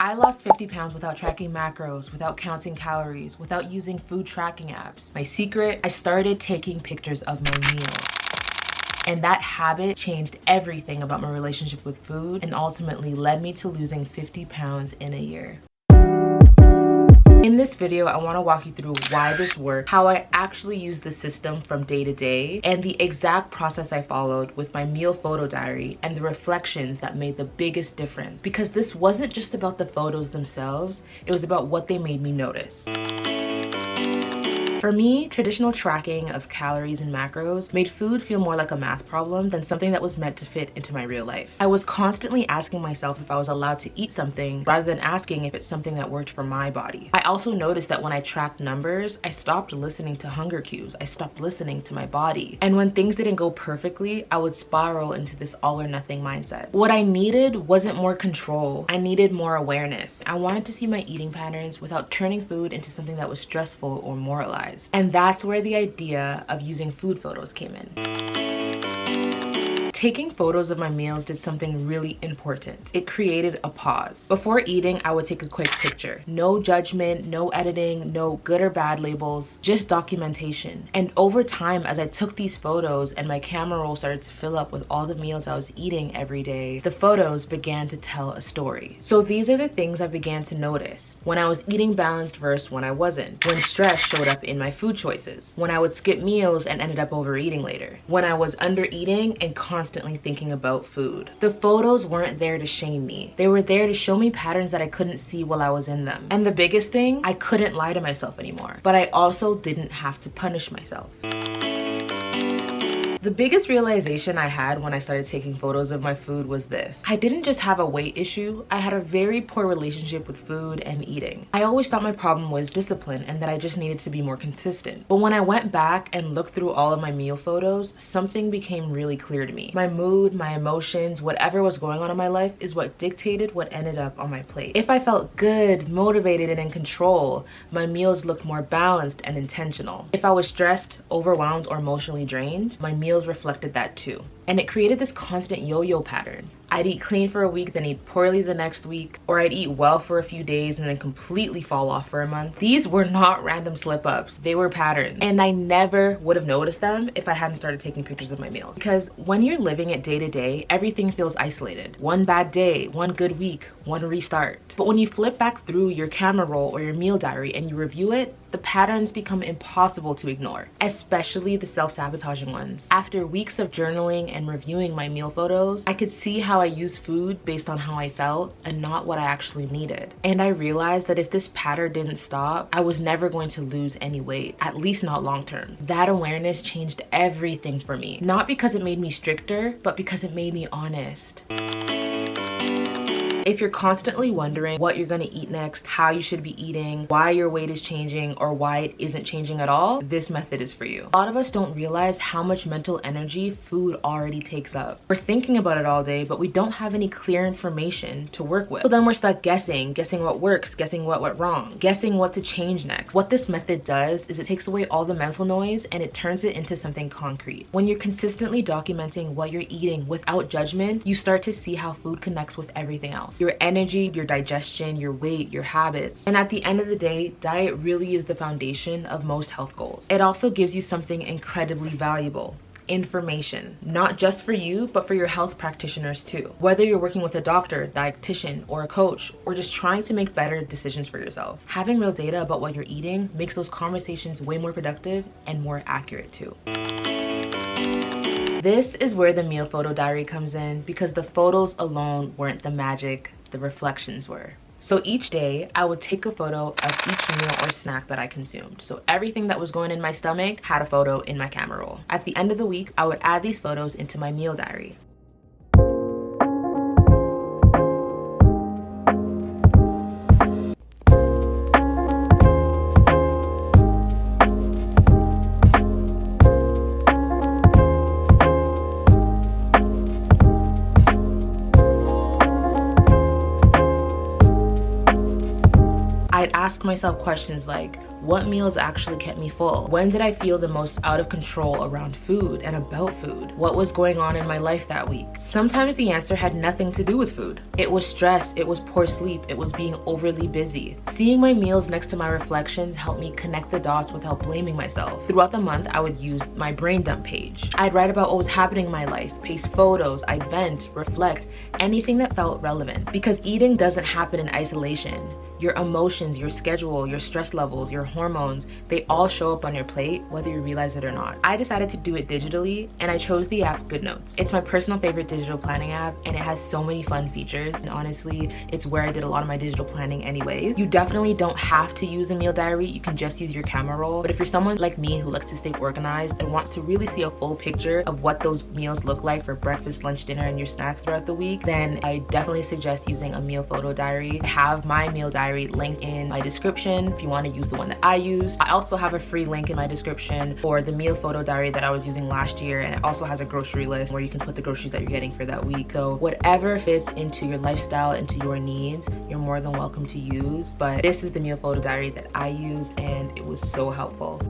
I lost 50 pounds without tracking macros, without counting calories, without using food tracking apps. My secret, I started taking pictures of my meals. And that habit changed everything about my relationship with food and ultimately led me to losing 50 pounds in a year. In this video, I want to walk you through why this worked, how I actually use the system from day to day, and the exact process I followed with my meal photo diary and the reflections that made the biggest difference. Because this wasn't just about the photos themselves, it was about what they made me notice. For me, traditional tracking of calories and macros made food feel more like a math problem than something that was meant to fit into my real life. I was constantly asking myself if I was allowed to eat something rather than asking if it's something that worked for my body. I also noticed that when I tracked numbers, I stopped listening to hunger cues. I stopped listening to my body. And when things didn't go perfectly, I would spiral into this all or nothing mindset. What I needed wasn't more control. I needed more awareness. I wanted to see my eating patterns without turning food into something that was stressful or moralized. And that's where the idea of using food photos came in. Taking photos of my meals did something really important. It created a pause. Before eating, I would take a quick picture. No judgment, no editing, no good or bad labels, just documentation. And over time, as I took these photos and my camera roll started to fill up with all the meals I was eating every day, the photos began to tell a story. So these are the things I began to notice. When I was eating balanced versus when I wasn't. When stress showed up in my food choices. When I would skip meals and ended up overeating later. When I was under eating and constantly thinking about food. The photos weren't there to shame me. They were there to show me patterns that I couldn't see while I was in them. And the biggest thing, I couldn't lie to myself anymore. But I also didn't have to punish myself. The biggest realization I had when I started taking photos of my food was this. I didn't just have a weight issue, I had a very poor relationship with food and eating. I always thought my problem was discipline and that I just needed to be more consistent. But when I went back and looked through all of my meal photos, something became really clear to me. My mood, my emotions, whatever was going on in my life is what dictated what ended up on my plate. If I felt good, motivated, and in control, my meals looked more balanced and intentional. If I was stressed, overwhelmed, or emotionally drained, my meals reflected that too. And it created this constant yo-yo pattern. I'd eat clean for a week, then eat poorly the next week, or I'd eat well for a few days and then completely fall off for a month. These were not random slip-ups, they were patterns. And I never would have noticed them if I hadn't started taking pictures of my meals. Because when you're living it day to day, everything feels isolated. One bad day, one good week, one restart. But when you flip back through your camera roll or your meal diary and you review it, the patterns become impossible to ignore, especially the self-sabotaging ones. After weeks of journaling and reviewing my meal photos, I could see how I used food based on how I felt and not what I actually needed. And I realized that if this pattern didn't stop, I was never going to lose any weight, at least not long term. That awareness changed everything for me, not because it made me stricter, but because it made me honest. If you're constantly wondering what you're gonna eat next, how you should be eating, why your weight is changing, or why it isn't changing at all, this method is for you. A lot of us don't realize how much mental energy food already takes up. We're thinking about it all day, but we don't have any clear information to work with. So then we're stuck guessing what works, guessing what went wrong, guessing what to change next. What this method does is it takes away all the mental noise and it turns it into something concrete. When you're consistently documenting what you're eating without judgment, you start to see how food connects with everything else. Your energy, your digestion, your weight, your habits. And at the end of the day, diet really is the foundation of most health goals. It also gives you something incredibly valuable. Information, not just for you, but for your health practitioners too. Whether you're working with a doctor, dietitian, or a coach, or just trying to make better decisions for yourself. Having real data about what you're eating makes those conversations way more productive and more accurate too. This is where the meal photo diary comes in, because the photos alone weren't the magic, the reflections were. So each day, I would take a photo of each meal or snack that I consumed. So everything that was going in my stomach had a photo in my camera roll. At the end of the week, I would add these photos into my meal diary. I'd ask myself questions like, What meals actually kept me full? When did I feel the most out of control around food and about food? What was going on in my life that week? Sometimes the answer had nothing to do with food. It was stress, it was poor sleep, it was being overly busy. Seeing my meals next to my reflections helped me connect the dots without blaming myself. Throughout the month, I would use my brain dump page. I'd write about what was happening in my life, paste photos, I'd vent, reflect, anything that felt relevant. Because eating doesn't happen in isolation. Your emotions, your schedule, your stress levels, your hormones, they all show up on your plate whether you realize it or not. I decided to do it digitally and I chose the app GoodNotes. It's my personal favorite digital planning app and it has so many fun features, and honestly, it's where I did a lot of my digital planning anyways. You definitely don't have to use a meal diary, you can just use your camera roll, but if you're someone like me who likes to stay organized and wants to really see a full picture of what those meals look like for breakfast, lunch, dinner, and your snacks throughout the week, then I definitely suggest using a meal photo diary. I have my meal diary linked in my description if you want to use the one that I used. I also have a free link in my description for the meal photo diary that I was using last year, and it also has a grocery list where you can put the groceries that you're getting for that week. So whatever fits into your lifestyle, into your needs, you're more than welcome to use. But this is the meal photo diary that I used and it was so helpful.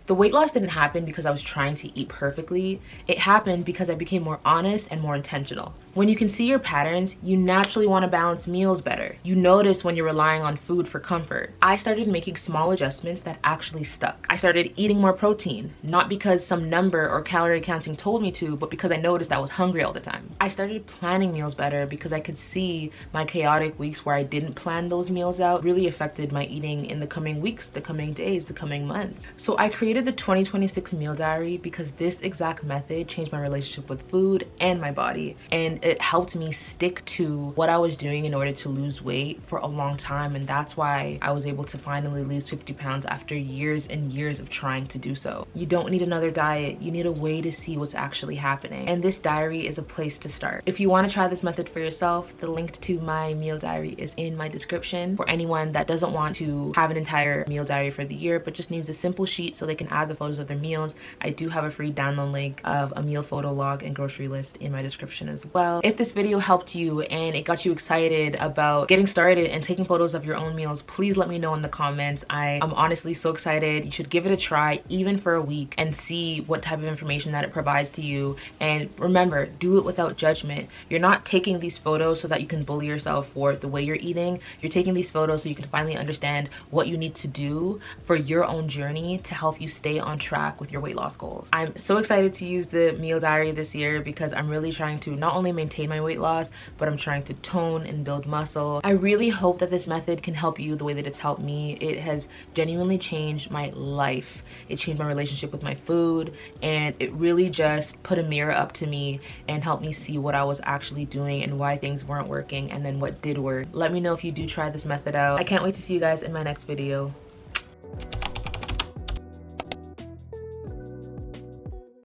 The weight loss didn't happen because I was trying to eat perfectly. It happened because I became more honest and more intentional. When you can see your patterns, you naturally want to balance meals better. You notice when you're relying on food for comfort. I started making small adjustments that actually stuck. I started eating more protein, not because some number or calorie counting told me to, but because I noticed I was hungry all the time. I started planning meals better because I could see my chaotic weeks where I didn't plan those meals out really affected my eating in the coming weeks, the coming days, the coming months. So I created the 2026 meal diary because this exact method changed my relationship with food and my body, and it helped me stick to what I was doing in order to lose weight for a long time, and that's why I was able to finally lose 50 pounds after years and years of trying to do so. You don't need another diet, you need a way to see what's actually happening, and this diary is a place to start. If you want to try this method for yourself, the link to my meal diary is in my description. For anyone that doesn't want to have an entire meal diary for the year but just needs a simple sheet so they can add the photos of their meals, I do have a free download link of a meal photo log and grocery list in my description as well. If this video helped you and it got you excited about getting started and taking photos of your own meals, please let me know in the comments. I am honestly so excited. You should give it a try even for a week and see what type of information that it provides to you. And remember, do it without judgment. You're not taking these photos so that you can bully yourself for the way you're eating. You're taking these photos so you can finally understand what you need to do for your own journey to help you stay on track with your weight loss goals. I'm so excited to use the meal diary this year because I'm really trying to not only maintain my weight loss, but I'm trying to tone and build muscle. I really hope that this method can help you the way that it's helped me. It has genuinely changed my life. It changed my relationship with my food, and it really just put a mirror up to me and helped me see what I was actually doing and why things weren't working and then what did work. Let me know if you do try this method out. I can't wait to see you guys in my next video.